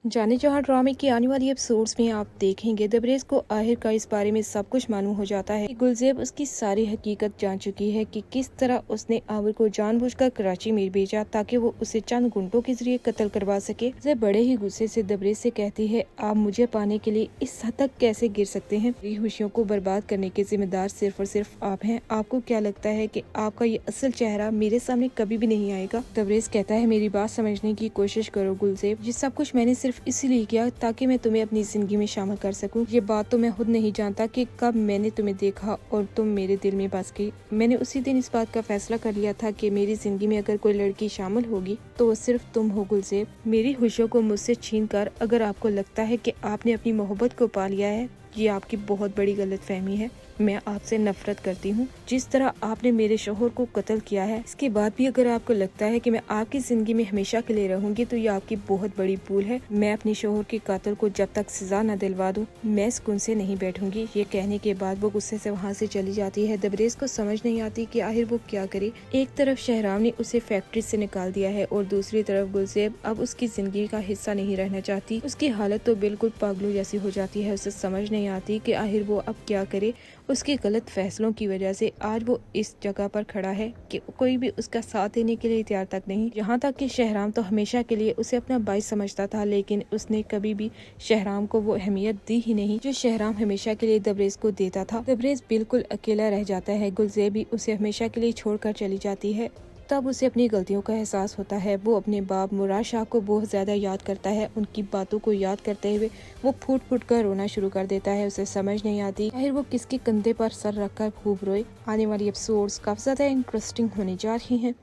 जाने जहाँ ड्रामे की आने वाली एपिसोड्स में आप देखेंगे तबरेज को आखिरकार इस बारे में सब कुछ मालूम हो जाता है कि गुलजेब उसकी सारी हकीकत जान चुकी है कि किस तरह उसने आमिर को जानबूझकर कराची में भेजा ताकि वो उसे चंद गुंडों के जरिए कत्ल करवा सके। उसे बड़े ही गुस्से से तबरेज से कहती है, आप मुझे पाने के लिए इस हद तक कैसे गिर सकते हैं? मेरी खुशियों को बर्बाद करने के जिम्मेदार सिर्फ और सिर्फ आप हैं। आपको क्या लगता है कि आपका ये असल चेहरा मेरे सामने कभी भी नहीं आएगा? तबरेज कहता है, मेरी बात समझने की कोशिश करो गुलजेब, ये सब कुछ मैंने सिर्फ इसीलिए किया ताकि मैं तुम्हें अपनी जिंदगी में शामिल कर सकूं। ये बात तो मैं खुद नहीं जानता कि कब मैंने तुम्हें देखा और तुम मेरे दिल में बस गई। मैंने उसी दिन इस बात का फैसला कर लिया था कि मेरी जिंदगी में अगर कोई लड़की शामिल होगी तो वो सिर्फ तुम हो गुलजेब। मेरी खुशियों को मुझसे छीन कर अगर आपको लगता है कि आपने अपनी मोहब्बत को पा लिया है, ये आपकी बहुत बड़ी गलतफहमी है। मैं आपसे नफरत करती हूँ। जिस तरह आपने मेरे शोहर को कत्ल किया है, इसके बाद भी अगर आपको लगता है कि मैं आपकी जिंदगी में हमेशा के लिए रहूंगी तो ये आपकी बहुत बड़ी भूल है। मैं अपने शोहर के कातिल को जब तक सजा न दिलवा दूं मैं सुकून से नहीं बैठूंगी। ये कहने के बाद वो गुस्से से वहाँ से चली जाती है। तबरेज को समझ नहीं आती कि आखिर वो क्या करे। एक तरफ शहराम ने उसे फैक्ट्री से निकाल दिया है और दूसरी तरफ गुलजेब अब उसकी जिंदगी का हिस्सा नहीं रहना चाहती। उसकी हालत तो बिल्कुल पागलों जैसी हो जाती है। उसे समझ नहीं आती कि आखिर वो अब क्या करे। उसके गलत फैसलों की वजह से आज वो इस जगह पर खड़ा है कि कोई भी उसका साथ देने के लिए तैयार तक नहीं। यहाँ तक कि शहराम तो हमेशा के लिए उसे अपना भाई समझता था, लेकिन उसने कभी भी शहराम को वो अहमियत दी ही नहीं जो शहराम हमेशा के लिए तबरेज को देता था। तबरेज बिल्कुल अकेला रह जाता है। गुलजेब भी उसे हमेशा के लिए छोड़कर चली जाती है। तब उसे अपनी गलतियों का एहसास होता है। वो अपने बाप मुराद शाह को बहुत ज्यादा याद करता है। उनकी बातों को याद करते हुए वो फूट फूट कर रोना शुरू कर देता है। उसे समझ नहीं आती आखिर वो किसके कंधे पर सर रखकर खूब रोए। आने वाली एपिसोड्स काफी ज्यादा इंटरेस्टिंग होने जा रही हैं।